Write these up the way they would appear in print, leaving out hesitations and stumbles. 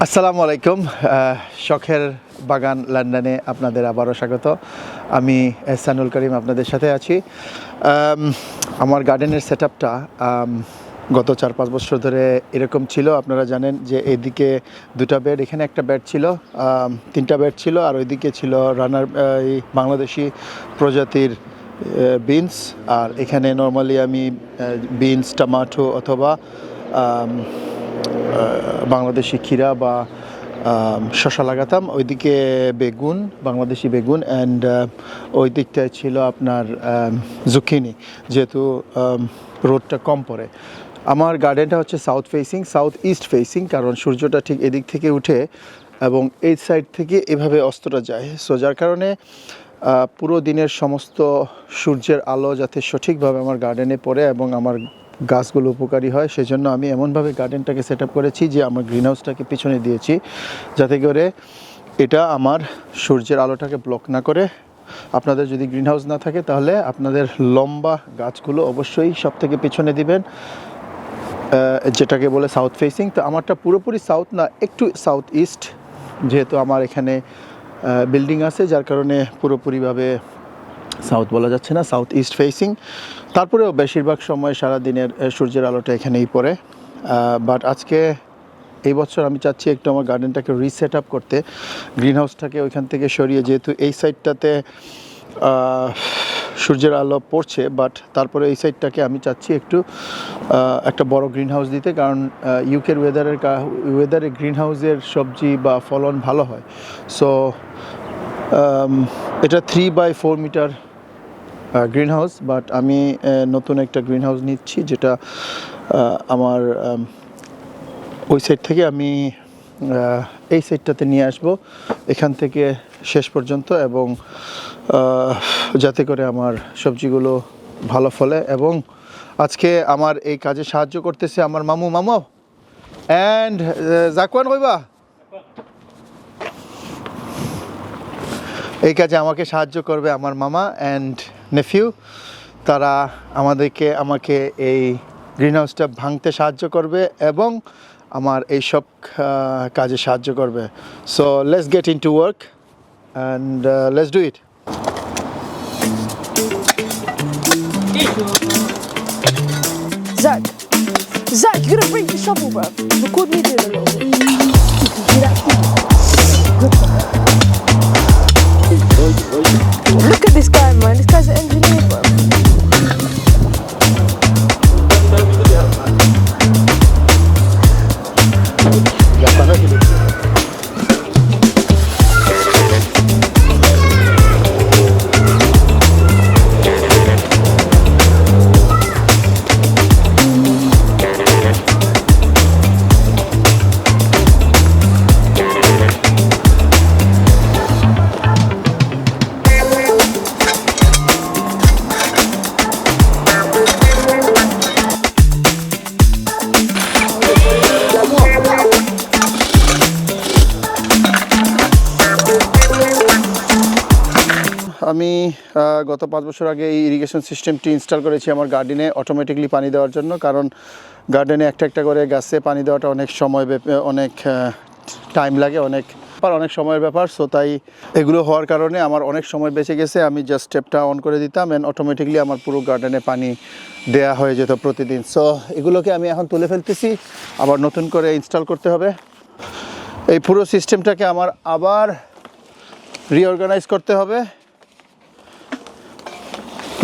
আসসালামু আলাইকুম। শখের বাগান লন্ডনে আপনাদের আবারও স্বাগত। আমি এহসানুল করিম আপনাদের সাথে আছি। আমার গার্ডেনের সেটআপটা গত 4-5 বছর ধরে এরকম ছিল। আপনারা জানেন যে এইদিকে 2টা বেড, এখানে একটা বেড ছিল, 3টা বেড ছিল, আর ওইদিকে ছিল রানার বাংলাদেশি প্রজাতির বিনস। আর এখানে নর্মালি আমি বিনস, টমেটো অথবা বাংলাদেশি ক্ষীরা বা শসা লাগাতাম। ওইদিকে বেগুন, বাংলাদেশি বেগুন, অ্যান্ড ওই দিকটায় ছিল আপনার জুকিনি, যেহেতু রোদটা কম পড়ে। আমার গার্ডেনটা হচ্ছে সাউথ ইস্ট ফেসিং, কারণ সূর্যটা ঠিক এদিক থেকে উঠে এবং এই সাইড থেকে এভাবে অস্তটা যায়। সো যার কারণে পুরো দিনের সমস্ত সূর্যের আলো যাতে সঠিকভাবে আমার গার্ডেনে পড়ে এবং আমার গাছগুলো উপকারী হয়, সেজন্য আমি এমনভাবে গার্ডেনটাকে সেট আপ করেছি যে আমার গ্রিন হাউসটাকে পিছনে দিয়েছি, যাতে করে এটা আমার সূর্যের আলোটাকে ব্লক না করে। আপনাদের যদি গ্রিন হাউস না থাকে তাহলে আপনাদের লম্বা গাছগুলো অবশ্যই সব থেকে পিছনে দিবেন, যেটাকে বলে সাউথ ফেসিং। তো আমারটা পুরোপুরি সাউথ না, একটু সাউথ ইস্ট, যেহেতু আমার এখানে বিল্ডিং আছে, যার কারণে পুরোপুরিভাবে সাউথ বলা যাচ্ছে না, সাউথ ইস্ট ফেসিং। তারপরেও বেশিরভাগ সময় সারাদিনের সূর্যের আলোটা এখানেই পড়ে। বাট আজকে এই বছর আমি চাচ্ছি একটু আমার গার্ডেনটাকে রিসেট আপ করতে, গ্রিন হাউসটাকে ওইখান থেকে সরিয়ে, যেহেতু এই সাইডটাতে সূর্যের আলো পড়ছে, বাট তারপরে এই সাইডটাকে আমি চাচ্ছি একটু একটা বড় গ্রিন হাউস দিতে, কারণ ইউকের ওয়েদারে গ্রিন হাউসের সবজি বা ফলন ভালো হয়। সো এটা 3x4 metre green house, but আমি নতুন একটা গ্রিন হাউস নিচ্ছি, যেটা আমার ওই সাইড থেকে আমি এই সাইডটাতে নিয়ে আসব, এখান থেকে শেষ পর্যন্ত, এবং যাতে করে আমার সবজিগুলো ভালো ফলে। এবং আজকে আমার এই কাজে সাহায্য করতেছে আমার মামু অ্যান্ড জাকওয়ান কইবা, এই কাজে আমাকে সাহায্য করবে আমার মামা অ্যান্ড নেফিউ। তারা আমাকে এই গ্রিন হাউসটা ভাঙতে সাহায্য করবে এবং আমার এই সব কাজে সাহায্য করবে। So let's get into work and let's do it. Zach, you gotta bring the shovel, bro. Record me doing a little bit. See that? Good. Look at this guy, man. This guy's an engineer, bro. আমি গত 5 বছর আগে এই irrigation সিস্টেমটি install করেছি আমার গার্ডেনে, automatically পানি দেওয়ার জন্য। কারণ গার্ডেনে একটা করে গাছে পানি দেওয়াটা অনেক অনেক টাইম লাগে, অনেক সময়ের ব্যাপার। সো তাই এগুলো হওয়ার কারণে আমার অনেক সময় বেঁচে গেছে। আমি জাস্ট স্টেপটা অন করে দিতাম অ্যান্ড অটোমেটিকলি আমার পুরো গার্ডেনে পানি দেয়া হয়ে যেত প্রতিদিন। সো এগুলোকে আমি এখন তুলে ফেলতেছি, আবার নতুন করে ইনস্টল করতে হবে। এই পুরো সিস্টেমটাকে আমার আবার রিঅর্গানাইজ করতে হবে,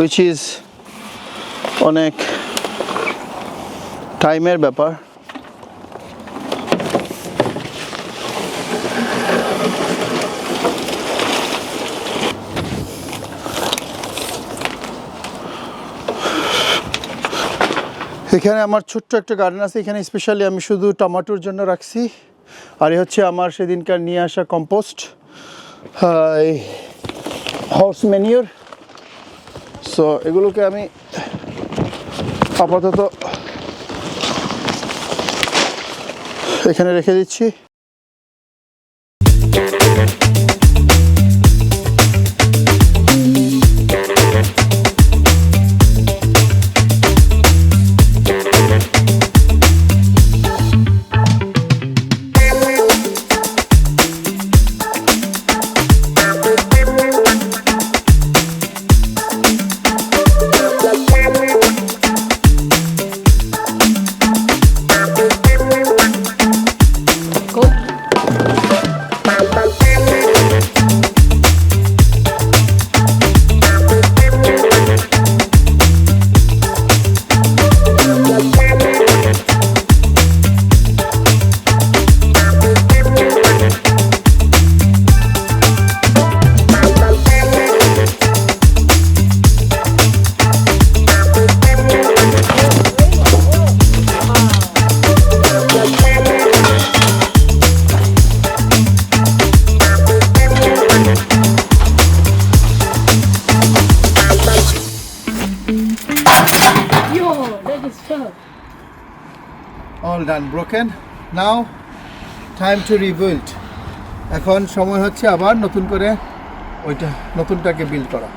which is অনেক টাইমের ব্যাপার। এখানে আমার ছোট্ট একটা গার্ডেন আছে, এখানে স্পেশালি আমি শুধু টমেটোর জন্য রাখছি। আর এই হচ্ছে আমার সেদিনকার নিয়ে আসা কম্পোস্ট, হর্স ম্যানিউর। সো এগুলোকে আমি আপাতত এখানে রেখে দিচ্ছি। done, broken. Now time to rebuild. এখন সময় হচ্ছে আবার নতুন করে ওইটা নতুনটাকে বিল্ড করা।